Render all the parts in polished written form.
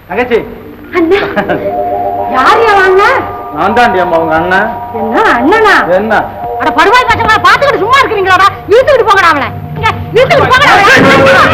தங்கச்சி. யாரையா வாங்க? நான் தாண்டி அம்மா உங்க அண்ணன். என்ன அண்ணனா? என்ன அட படுவாய் பசங்களா பாத்துக்கிட்டு சும்மா இருக்கீங்களாடா? இழுத்துக்கிட்டு போங்கடா அவனை. இழுத்துக்கிட்டு போங்கடா.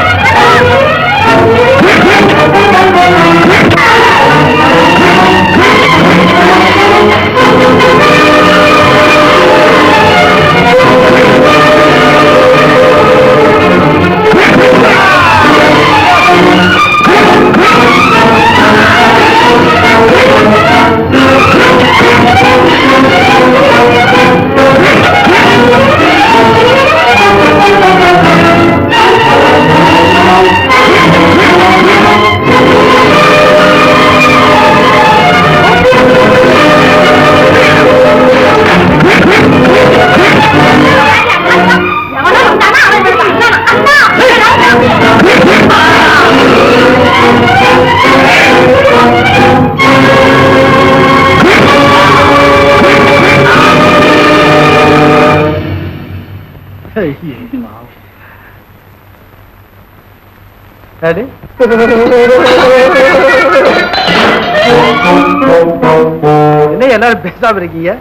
என்ன எல்லாரும் பேசாம இருக்கீங்க?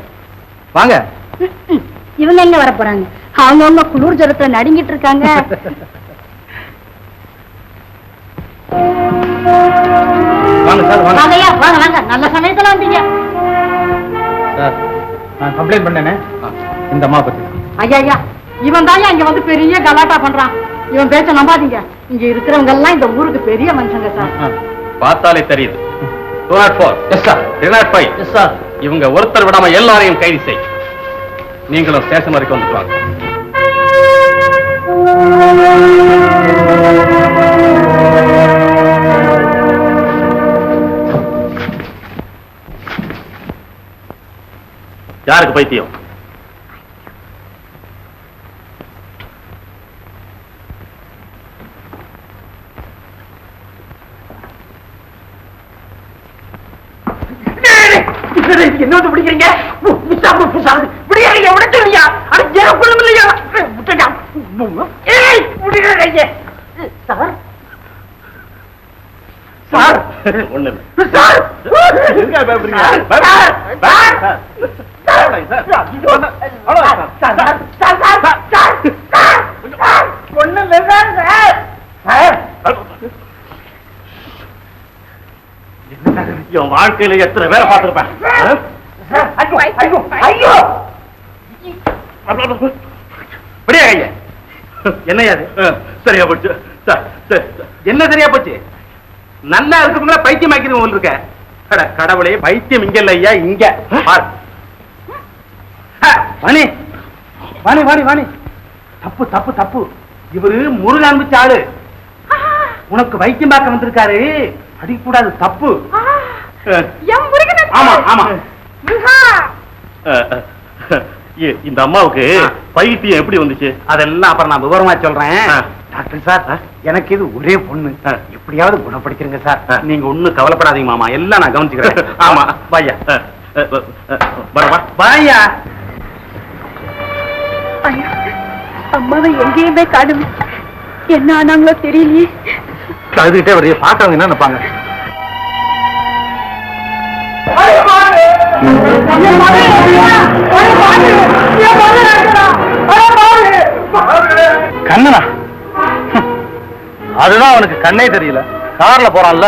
வாங்க. இவங்க எங்க வர போறாங்க? அவங்க குளிர் ஜலத்துல நடுங்கிட்டு இருக்காங்க. வாங்க சார், வாங்க. வாங்கய்யா, வாங்க வாங்க. நல்ல சமயத்துல வந்தீங்க. சார், நான் கம்ப்ளைண்ட் பண்ணேனே இந்த அம்மா பத்தி. ஐயா, இவன் தான் இங்க வந்து பெரிய கலாட்டா பண்றான். இவன் பேச்ச நம்பாதீங்க. இங்க இருக்கிறவங்க எல்லாம் இந்த ஊருக்கு பெரிய மனுஷங்க சார். பார்த்தாலே தெரியுது. 204. Yes sir. 305. Yes sir. இவங்க ஒருத்தர் விடாம எல்லாரையும் கைது செய். நீங்களும் ஸ்டேஷன் வரைக்கும் வந்துருவாங்க. யாருக்கு பைத்தியம்? என்ன பிடிக்கிறீங்க? என் வாழ்க்கையில எத்தனை பேரை பார்த்திருப்பேன். என்னையா சரியா போச்சு. என்ன சரியா போச்சு? நல்லா இருக்கிறவங்கள பைத்தியம் ஆக்கிடுவோம் இருக்க. கடவுளே, பைத்தியம் இங்க இல்ல ஐயா, இங்க வாணி வாணி வாணி வாணி. தப்பு தப்பு தப்பு. இவரு முருகன் அனுப்பிச்ச ஆளு. உனக்கு வைத்தியம் பார்க்க வந்திருக்காரு. அடிக்கூடாது, தப்பு. ஆமா ஆமா. இந்த அம்மாவுக்கு பைத்தியம் எப்படி வந்துச்சு? அதெல்லாம் அப்புறம் நான் விவரமா சொல்றேன். டாக்டர் சார், எனக்கு இது ஒரே பொண்ணு. எப்படியாவது குணப்படுத்திருங்க சார். நீங்க ஒண்ணும் கவலைப்படாதீங்க மாமா, எல்லாம் நான் கவனிச்சுக்கிறேன். ஆமா வாயா வாயா. அம்மாவை எங்கேயுமே காணும். என்ன ஆனாங்களோ தெரியலையே. அதுகிட்டே வரைய பாக்கவங்க என்ன நினைப்பாங்க? கண்ணனா? அதுதான் அவனுக்கு கண்ணே தெரியல. கார்ல போறான்ல.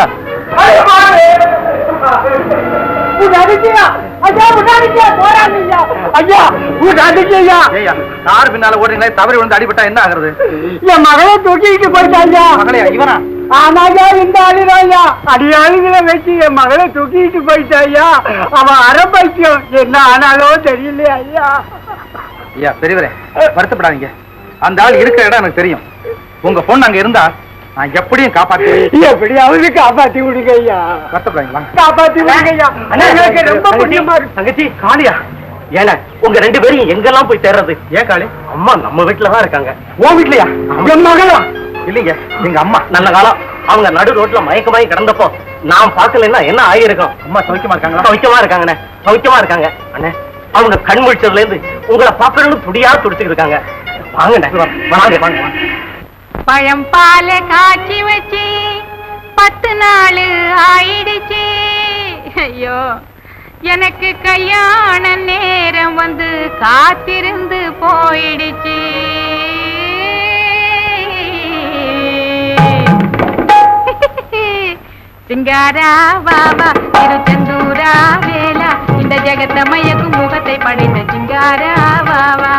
கார் பின்னால ஓடுறீங்களே, தவறி வந்து அடிபட்டா என்ன ஆகுறது? என் மகளை தூக்கிட்டு போயிட்டாங்க. மகளையா? இவனா? ஆனாயா, இந்த ஆளுதாயா. அடியாளுகளை வச்சு என் மகளை தூக்கிட்டு போயிட்டாயா. அவன் அரைப்பைக்கும் என்ன ஆனாலும் தெரியல ஐயா. ஐயா பெரியவரே, வருத்தப்படாதீங்க. அந்த ஆள் இருக்கிற இடம் எனக்கு தெரியும். உங்க பொண்ணு அங்க இருந்தா நான் எப்படியும் காப்பாத்தி எப்படியாவது காப்பாத்தி விடுங்க ஐயா. வருத்தப்படாதீங்க, காப்பாத்தி விடுங்க ஐயா. எனக்கு ரொம்ப புண்ணியமா இருக்கு. தங்கச்சி காளியா, ஏல உங்க ரெண்டு பேரும் எங்கெல்லாம் போய் தேர்றது? ஏன் காளி? அம்மா நம்ம வீட்டுலதான் இருக்காங்க. உன் வீட்லயா? என் மகளா? இல்லைங்க, எங்க அம்மா. நல்ல காலம். அவங்க நடு ரோட்ல மயக்கமாயி கிடந்தப்போ நான் பாக்கலன்னா என்ன ஆகிருக்கும்? அம்மா சௌக்கியமா இருக்காங்களா? சௌக்கியமா இருக்காங்கண்ணே, சௌக்கியமா இருக்காங்க. அண்ணே, அவங்க கண் முழிச்சதுல இருந்து உங்களை பாக்கணும்னு துடியா துடிச்சுட்டு இருக்காங்க. வாங்கண்ணே, வாங்க வாங்க. பழம் பால காய்ச்சி வச்சு 10 நாள் ஆயிடுச்சு. ஐயோ, எனக்கு கல்யாண நேரம் வந்து காத்திருந்து போயிடுச்சு. சிங்காரா வாவா திருச்செந்தூரா வேலா, இந்த ஜெகத்த மயக்கும் முகத்தை படைத்த சிங்காரா வாவா.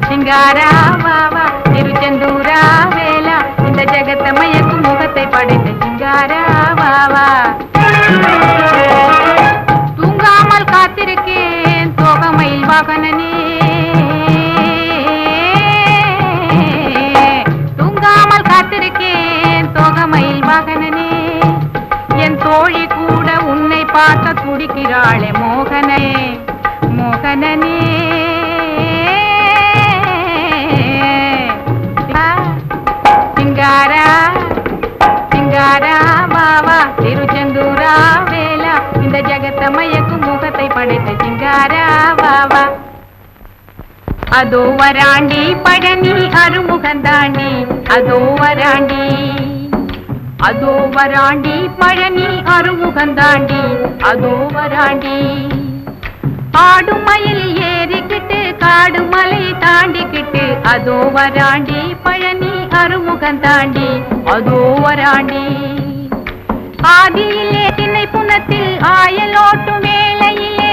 சிங்காரா வாவா திருச்செந்தூரா வேலா, இந்த ஜெகத்த மயக்கும் முகத்தை படைத்த சிங்காரா வாவா. தூங்காமல் காத்திருக்கேன் தோகமயில் வாகனனே, தூங்காமல் காத்திருக்கேன் தோகமயில் வாகனனே. என் தோழி கூட உன்னை பார்க்க துடிக்கிறாளே மோகனே, மோகனனே. சிங்காரா சிங்காரா வாவா திருச்செந்தூரா வேலா, இந்த ஜெகத்த மயக்கும் முகத்தை படைத்த சிங்காரா வாவா. அதோ வராண்டி பழனி அருமுகந்தாண்டி, அதோ வராண்டி, அதோ வராண்டி பழனி அருமுகந்தாண்டி, அதோ வராண்டி. ஆடுமயில் ஏறிக்கிட்டு காடு மலை தாண்டிக்கிட்டு, அதோ வராண்டி பழனி அருமுகந்தாண்டி, அதோ வராண்டி. ஆதியிலே திண்ணை புனத்தில் ஆயலோட்டும் வேளையிலே,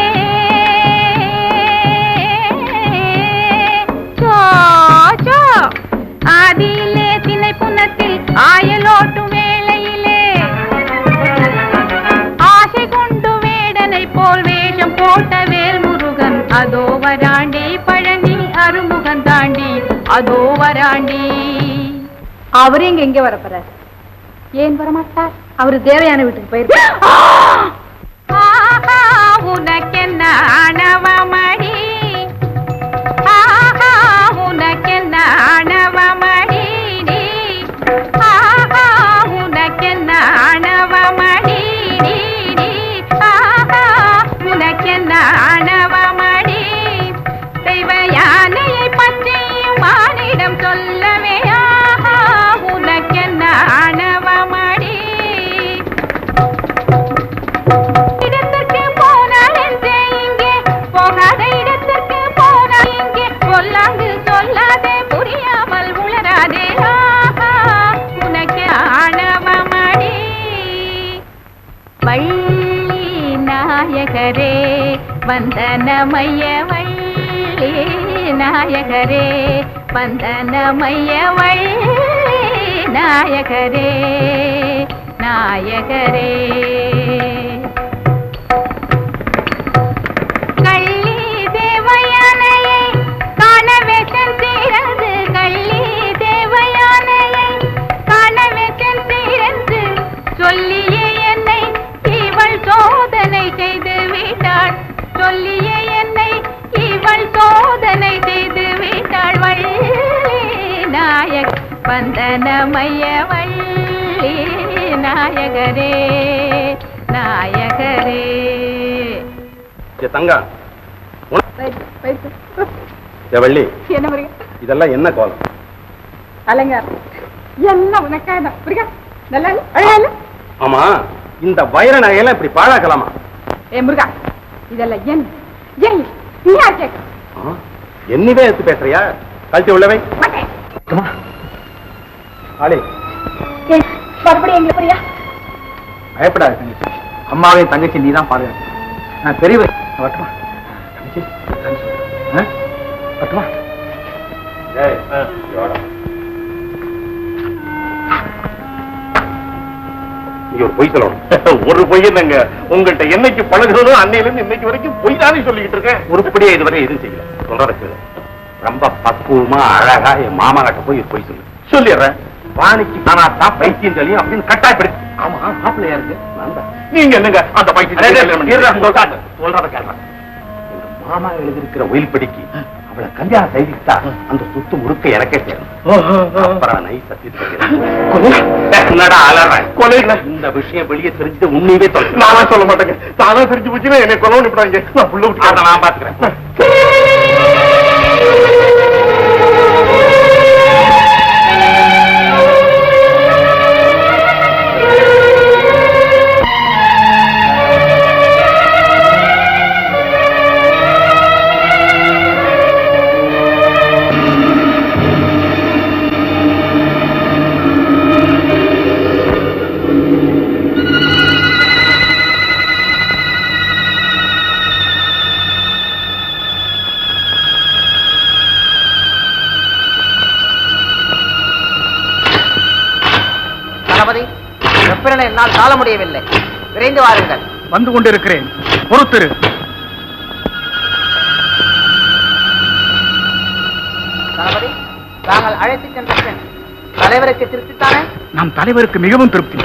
ஆதியிலே திண்ணை புனத்தில் ஆயலோட்டும் வேளையிலே, ஆசை கொண்டு வேடனை போல் வேஷம் போட்ட வேல் முருகன், அதோ வராண்டி பழனி அருமுகன் தாண்டி, அதோ வராண்டி. அவரு எங்க வரப்போறார்? ஏன் வரமாட்டார்? அவரு தேவையான வீட்டுக்கு போயிருக்கார். உனக்கென்ன ஆணவமடி, உனக்கென்ன ஆணவமடி, உனக்கென்ன ஆணவமடி, உனக்கென்ன ஆணவமடி. தெய்வ யானையை பற்றியும் மானிடம் சொல்லவே, உனக்கென்ன ஆணவமடி. இடத்திற்கு போனால் என்றே இங்கே, போகாத இடத்திற்கு போனால் இங்கே, சொல்லாது சொல்லாதே புரியாமல் உளராதே, உனக்கு ஆணவமடி. வள்ளி நாயகரே வந்தனமய, வள்ளி நாயகரே வந்தனமய, வள்ளி நாயகரே நாயகரே. கள்ளி தேவயானையை காணவே சென்றிருந்து, கள்ளி தேவயானையை காணவே சென்றிருந்து, சொல்லியே என்னை இவள் சோதனை செய்து விட்டாள், சொல்லியே என்னை இவள் சோதனை செய்து விட்டாள். வள்ளி நாயக வந்தனமய, வள்ளி நாயகரே நாயகரே. தங்கா வள்ளி, என்ன முருகா? இதெல்லாம் என்ன கோலம்? அலங்காரம் எல்லாம் உனக்காக தான் முருகா. நல்லா இல்ல? அழகா இல்ல? ஆமா, இந்த வைர நகையெல்லாம் இப்படி பாழாக்கலாமா? ஏ முருகா, இதெல்லாம் என் என் நீ யார் கேட்க? என்னவே எடுத்து பேசுறியா? கழிச்சு உள்ளவை ஆளே மறுபடியும் எங்க போறியா? பயப்படாது தங்கச்சி, அம்மாவையும் தங்கச்சி நீ தான் பாதுகாக்க. நான் பெரியவர் வட்டுமா தங்கச்சி, வட்டுமா. நீங்க ஒரு பொய் சொல்லணும். ஒரு பொய் என்னங்க, உங்கள்கிட்ட என்னைக்கு பழகுறதோ அன்னையில இருந்து இன்னைக்கு வரைக்கும் பொய் தானே சொல்லிக்கிட்டு இருக்கேன். உருப்படியா இதுவரை எதுவும் செய்யல. சொல்றதுக்கு ரொம்ப பக்குவமா அழகா என் மாமா கிட்ட போய் பொய் சொல்லு. சொல்லிடுறேன். வாணிக்கு நானா தான் பைத்தியம் தெரியும் அப்படின்னு கட்டாயப்படுத்தி. ஆமா, மாப்பிள்ளையா இருக்கு. நீங்க என்னங்க அந்த பைத்தியம் சொல்றத கேட்க. மாமா எழுதிருக்கிற ஒயில் படிக்கு அவளை கல்யாணம் செய்துட்டா அந்த சொத்து முழுக்க எனக்கே சேரும். அப்புறம் நை சத்தியடா அலறேன். கொலை இந்த விஷயம் வெளியே தெரிஞ்சு உண்மையே சொல்ல. நானா சொல்ல மாட்டேங்க. தானா தெரிஞ்சு போச்சுன்னா என்னை கொலை நினைப்பாங்க. நான் புள்ள விட்டு நான் பாத்துக்கிறேன். இத்துடன் என்னால் தாழ முடியவில்லை. விரைந்து வாருங்கள். வந்து கொண்டிருக்கிறேன், பொறுத்திரு. தளபதி, தாங்கள் அழைத்துச் சென்ற பெண் தலைவருக்கு திருப்தித்தானே? நம் தலைவருக்கு மிகவும் திருப்தி.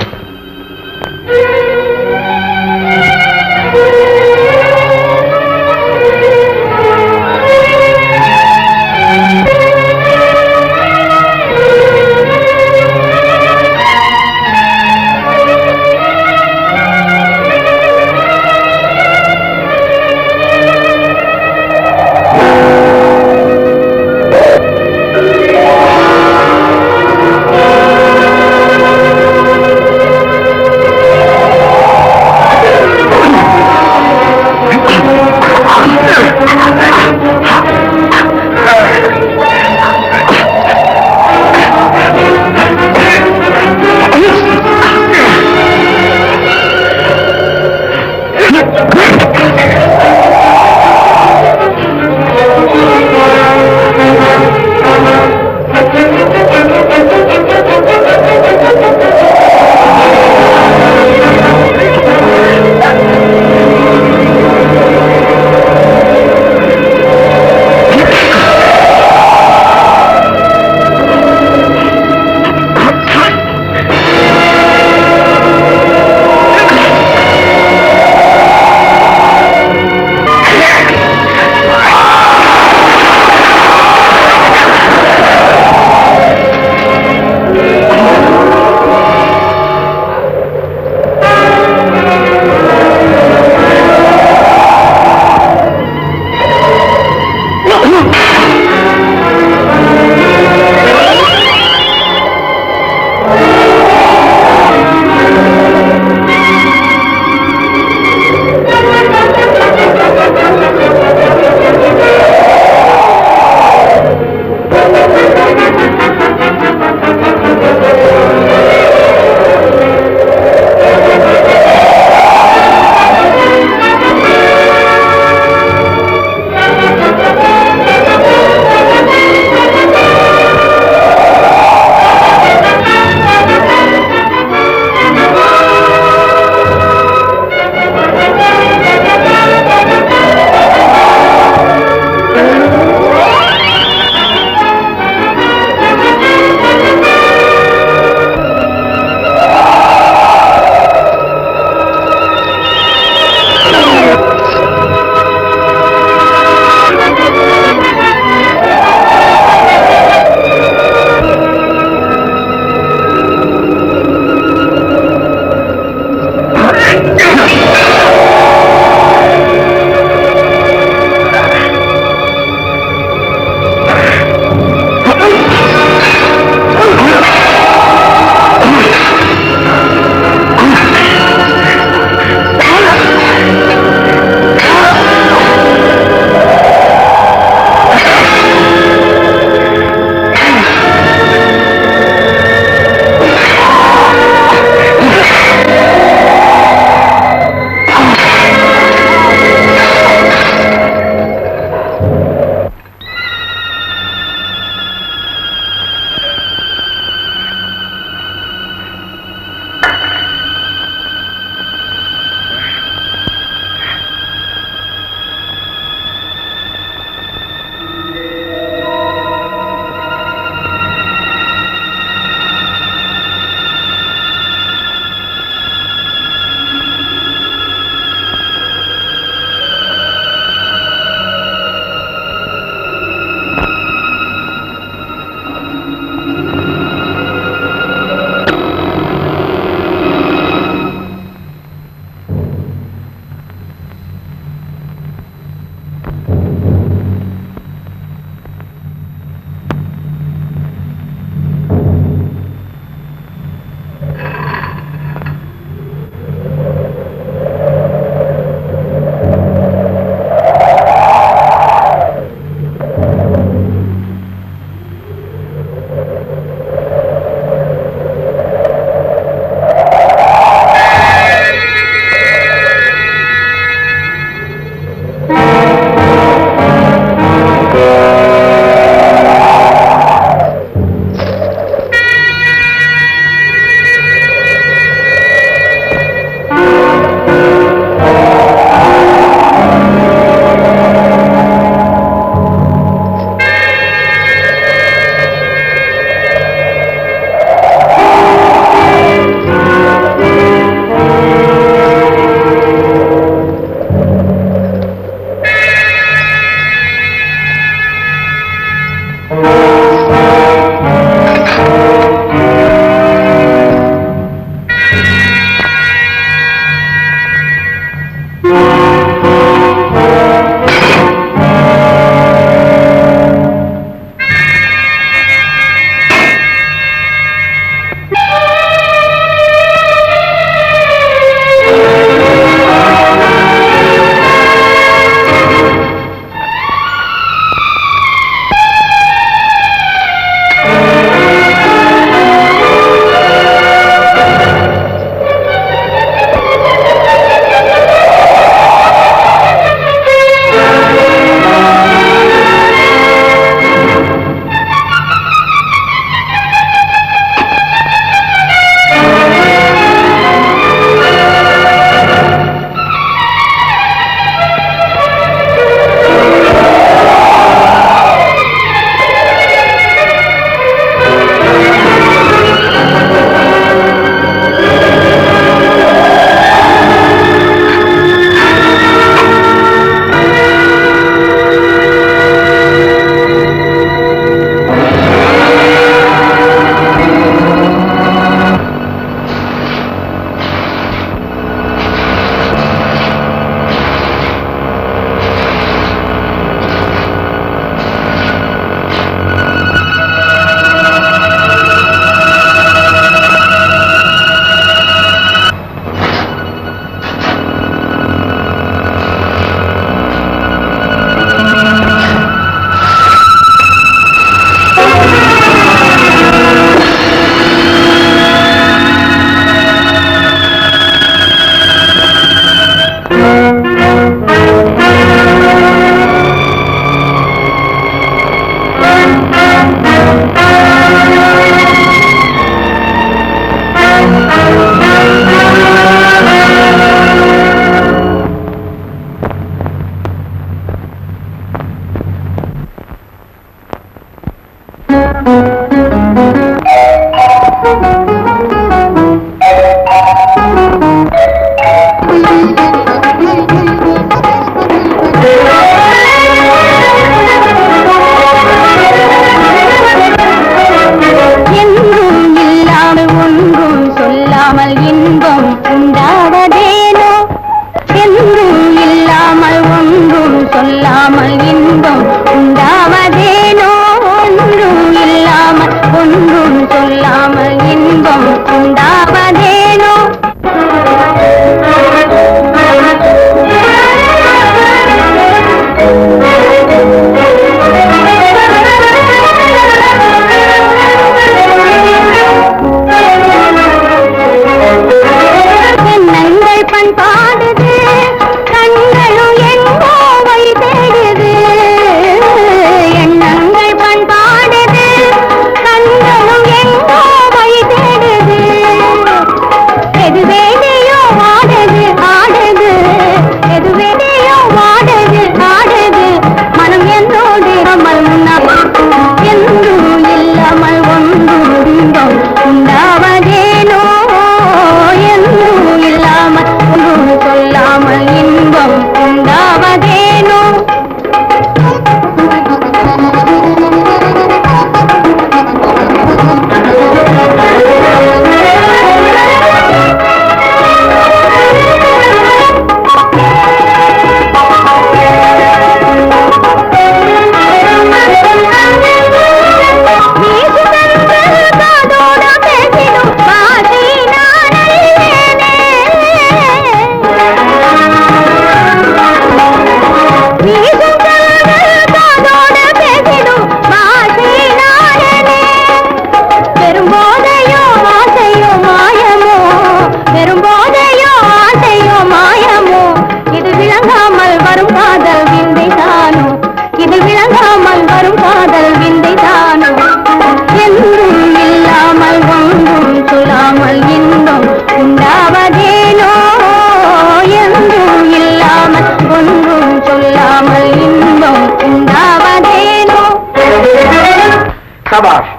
சபாஷ்,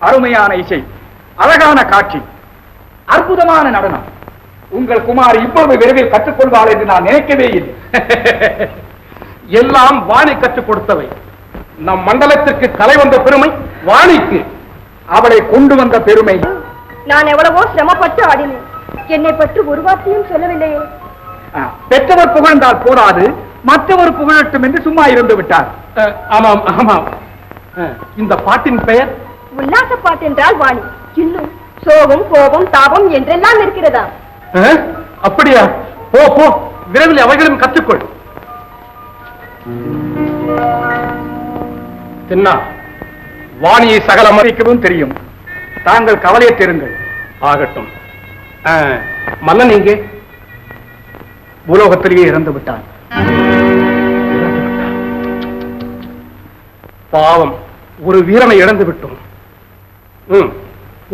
அருமையான இசை, அழகான காட்சி, அற்புதமான நடனம். உங்கள் குமார் இவ்வளவு விரைவில் கற்றுக்கொள்வாள் என்று நான் நினைக்கவே இல்லை. எல்லாம் வாணி கற்றுக் கொடுத்தவை. நம் மண்டலத்திற்கு கலை வந்த பெருமை வாணிக்கு, அவளை கொண்டு வந்த பெருமை. நான் எவ்வளவோ சிரமப்பட்டு ஆடினேன், என்னை பற்றி ஒரு வார்த்தையும் சொல்லவில்லையே. பெற்றவர் புகழ்ந்தால் போராது, மற்றவர் புகழட்டும் என்று சும்மா இருந்து விட்டார். ஆமாம் ஆமாம். இந்த பாட்டின் பெயர் உல்லாச பாட்டு என்றால் வாணி. இன்னும் சோகம் கோபம் தாபம் என்றெல்லாம் இருக்கிறதா? அப்படியா? போ போ, விரைவில் அவைகளும் கற்றுக்கொள். தென்னா, வாணியை சகல மதிக்கவும் தெரியும். தாங்கள் கவலையற்றிருங்கள். ஆகட்டும். மன்னன் இங்கே பூலோகத்திலேயே இறந்து விட்டான். பாவம், ஒரு வீரனை இழந்து விட்டோம்.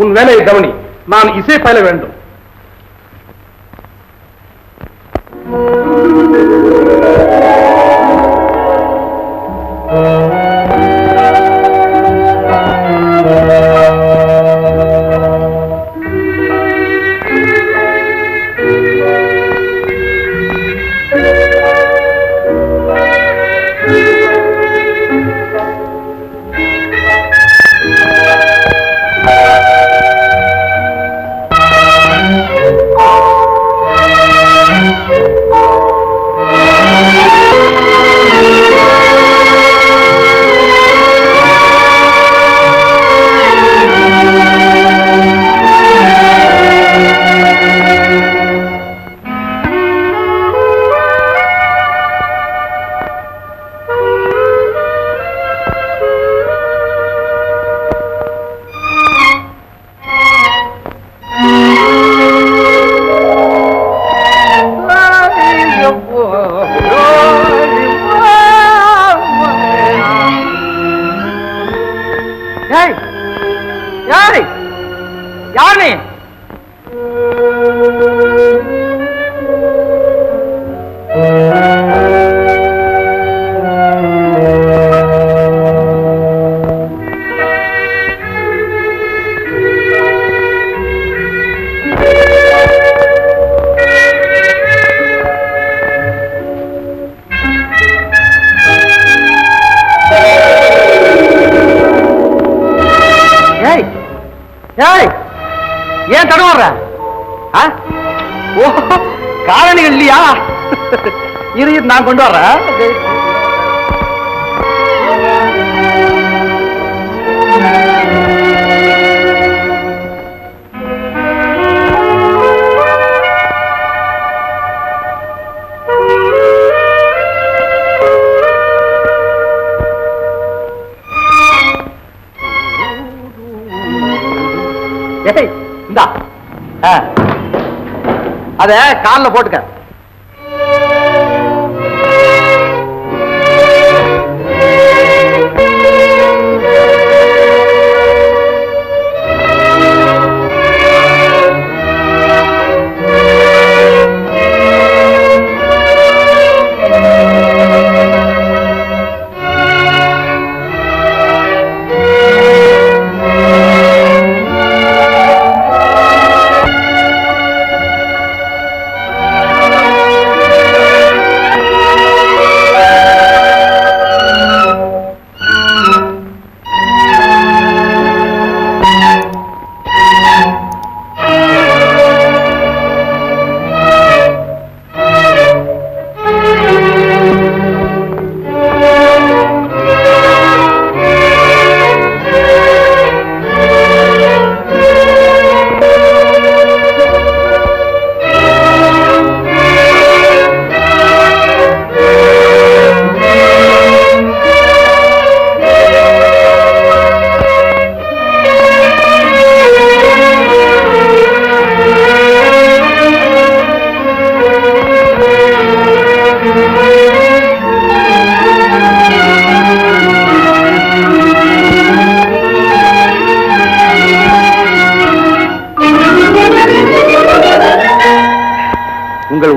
உன் வேலையை கவனி, நான் இசை பயில வேண்டும். யாரு? ஏன் தடுமாற? காரணிகள் இல்லையா? இரு, நான் கொண்டு வர்றேன். இந்தா, அத கால்ல போட்டுக்க.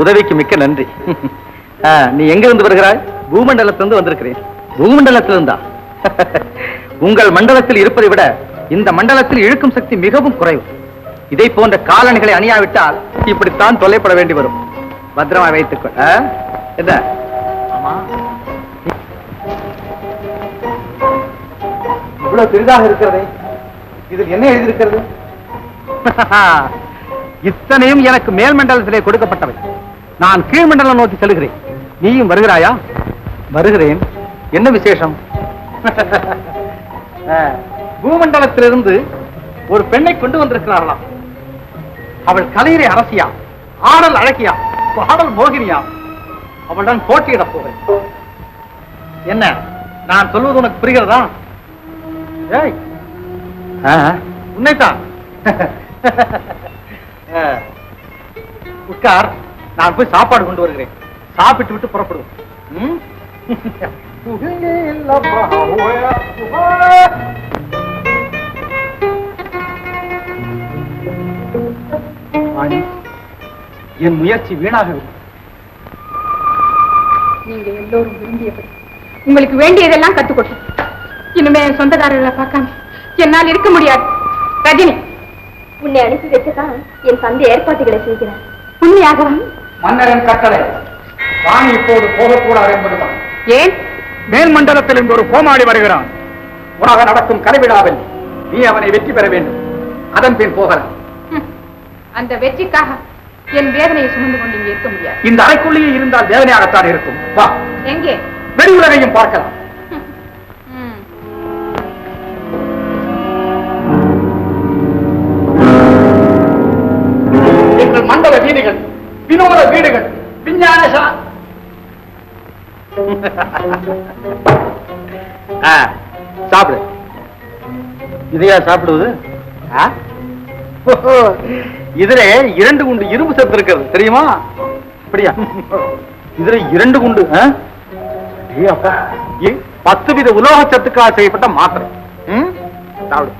உதவிக்கு மிக்க நன்றி. நீ எங்க இருந்து வருகிறாய்? பூமண்டலத்திலிருந்து வந்திருக்கிறேன். பூமண்டலத்திலிருந்தா? உங்கள் மண்டலத்தில் இருப்பதை விட இந்த மண்டலத்தில் இழுக்கும் சக்தி மிகவும் குறைவு. இதை போன்ற காலணிகளை அணியாவிட்டால் இப்படித்தான் தொல்லைப்பட வேண்டி வரும். பத்திரமா வைத்துக்கொள். என்ன? ஆமா, இவ்வளவு பெரிதாக இருக்கிறதே, இதில் என்ன எழுதியிருக்கிறது? இத்தனையும் எனக்கு மேல் மண்டலத்திலே கொடுக்கப்பட்டவை. நான் கீழ்மண்டலம் நோக்கி செல்கிறேன். நீயும் வருகிறாயா? வருகிறேன். என்ன விசேஷம்? பூமண்டலத்திலிருந்து ஒரு பெண்ணை கொண்டு வந்திருக்கிறார்களாம். அவள் கலையிலே அரசியா, ஆடல் அழகியா, பாடல் மோகினியா. அவளுடன் போட்டியிடப் போகிறேன். என்ன நான் சொல்வது உனக்கு புரிகிறதா? ஏய், உன்னைத்தான். உட்கார், நான் போய் சாப்பாடு கொண்டு வருகிறேன். சாப்பிட்டு விட்டு புறப்படுவோம். என் முயற்சி வீணாகவில்லை. நீங்க எல்லோரும் விரும்பியபடி உங்களுக்கு வேண்டியதெல்லாம் கத்துக்கொடு. இனிமே சொந்தக்காரர்களை பார்க்காம என்னால் இருக்க முடியாது. ரஜினி, உன்னை அனுப்பி வச்சுதான் என் தந்தை ஏற்பாட்டுகளை செய்கிறார். உண்மையாகவா? மன்னரின் கட்டளை. வாணி இப்போது போகக்கூடாது என்பதுதான். ஏன்? மேல் மண்டலத்தில் இருந்து ஒரு கோமாளி வருகிறான். உனக்கு நடக்கும் கலைவிழாவில் நீ அவனை வெற்றி பெற வேண்டும். அதன் பின் போகலாம். அந்த வெற்றிக்காக என் வேதனையை சுமந்து கொண்டு இங்கே இருக்க முடியாது. இந்த அறைக்குள்ளேயே இருந்தால் வேதனையாகத்தான் இருக்கும். வா, எங்கே? வெளி உலகையும் பார்க்கலாம். எங்கள் மண்டல வீடுகள், வினோத வீடுகள், விஞ்ஞான சாப்பிடு. இதையா சாப்பிடுவது? இதுல 2 குண்டு இரும்பு சத்து இருக்கிறது, தெரியுமா? அப்படியா? இதுல 2 குண்டு 10 வித உலோக சத்துக்காக செய்யப்பட்ட மாத்திரை. சாப்பிடு.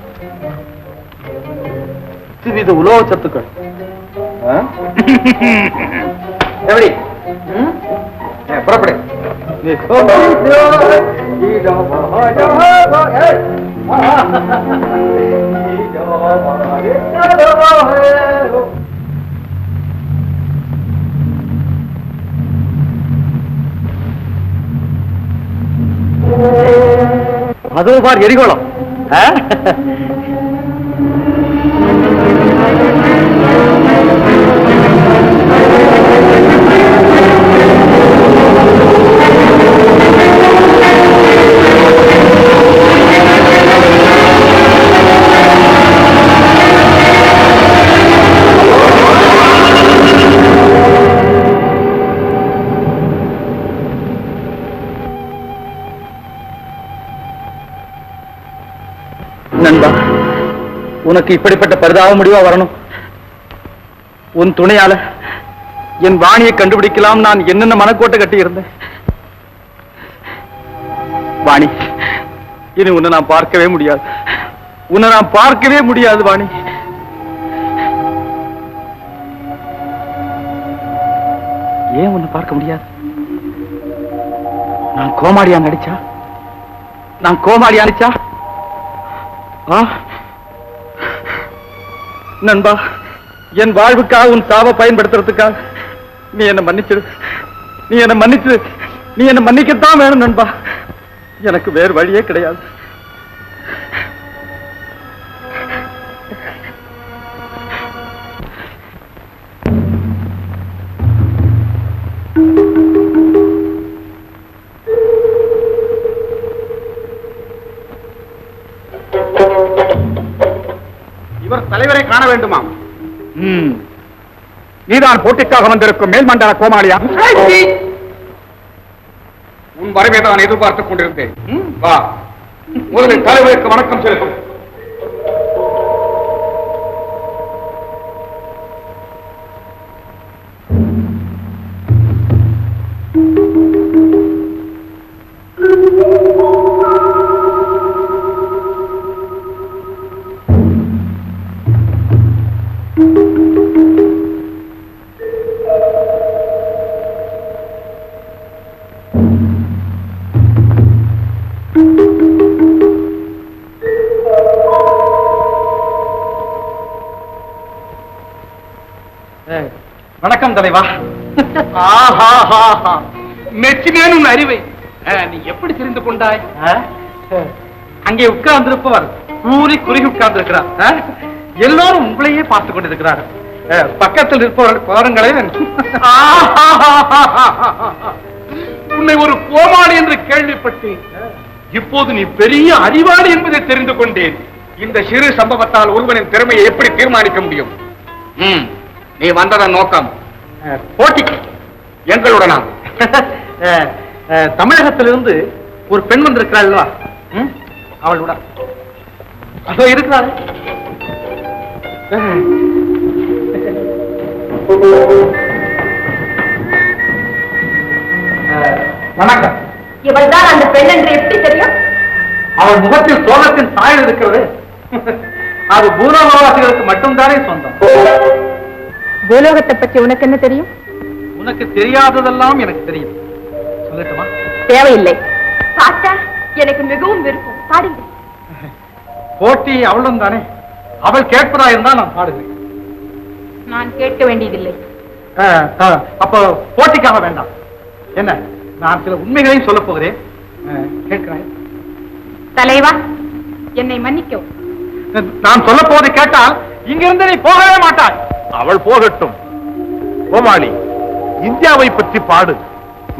10 வித உலோக சத்துக்கள். எப்படி? புறப்படு. அதோ பார் எரிகோளம். நண்பா, உனக்கு இப்படிப்பட்ட பரிதாப முடிவா வரணும்? உன் துணையால என் வாணியை கண்டுபிடிக்கலாம் நான் என்னென்ன மனக்கோட்டை கட்டி இருந்தேன். வாணி, இனி உன்னை நான் பார்க்கவே முடியாது. உன்னை நான் பார்க்கவே முடியாது வாணி. ஏன் உன்னை பார்க்க முடியாது? நான் கோமாளியா நடிச்சா? நான் கோமாளியா நடிச்சா? நண்பா, என் வாழ்வுக்காக உன் சாவை பயன்படுத்துறதுக்காக நீ என்ன மன்னிச்சிடு. நீ என்ன மன்னிச்சு, நீ என்ன மன்னிக்கத்தான் வேணும் நண்பா. எனக்கு வேறு வழியே கிடையாது. இவர் தலைவரை காண வேண்டுமாம். நீதான் போட்டிக்காக வந்திருக்கும் மேல்மண்டல கோமாளியா? உன் வரவை தான் எதிர்பார்த்துக் கொண்டிருந்தேன். வா, முதலில் தலைவருக்கு வணக்கம் செலுத்தும். வணக்கம் தலைவா. மெச்சினேன் உன் அறிவை. நீ எப்படி தெரிந்து கொண்டாய்? அங்கே உட்கார்ந்திருப்பவர் கூறி குறுகி உட்கார்ந்திருக்கிறார். எல்லோரும் உங்களையே பார்த்துக் கொண்டிருக்கிறார். பக்கத்தில் இருப்பவர்கள் பாருங்களேன். உன்னை ஒரு கோமாளி என்று கேள்விப்பட்டேன். இப்போது நீ பெரிய அறிவாளி என்பதை தெரிந்து கொண்டேன். இந்த சிறு சம்பவத்தால் ஒருவனின் திறமையை எப்படி தீர்மானிக்க முடியும்? நீ வந்ததன் நோக்கம் போட்டிக்கு எங்களுடனா? தமிழகத்திலிருந்து ஒரு பெண் வந்திருக்கிறாள். அவளோட அதோ இருக்கிறாள். வணக்கம். இவள்தான் அந்த பெண் என்று எப்படி தெரியும்? அவள் முகத்தில் சோகத்தின் சாயல் இருக்கிறது. அது பூலோகவாசிகளுக்கு மட்டும்தானே சொந்தம். பூலோகத்தை பற்றி உனக்கு என்ன தெரியும்? உனக்கு தெரியாததெல்லாம் எனக்கு தெரியும். சொல்லட்டுமா? தேவையில்லை. பாட்டா எனக்கு மிகவும் விருப்பம். பாடுங்க. போட்டி அவளும் தானே. அவள் கேட்பதா இருந்தால் நான் பாடுகிறேன். நான் கேட்க வேண்டியதில்லை. அப்போ போட்டிக்காக வேண்டாம். என்ன, நான் சில உண்மைகளையும் சொல்ல போகிறேன். கேட்கிறேன். தலைவா, என்னை மன்னிக்கவும். நான் சொல்ல போவதை கேட்டால் இங்கிருந்து நீ போகவே மாட்டாய். அவள் போகட்டும். கோமாளி, இந்தியாவை பற்றி பாடு.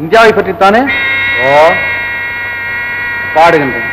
இந்தியாவை பற்றித்தானே பாடுகின்றேன்.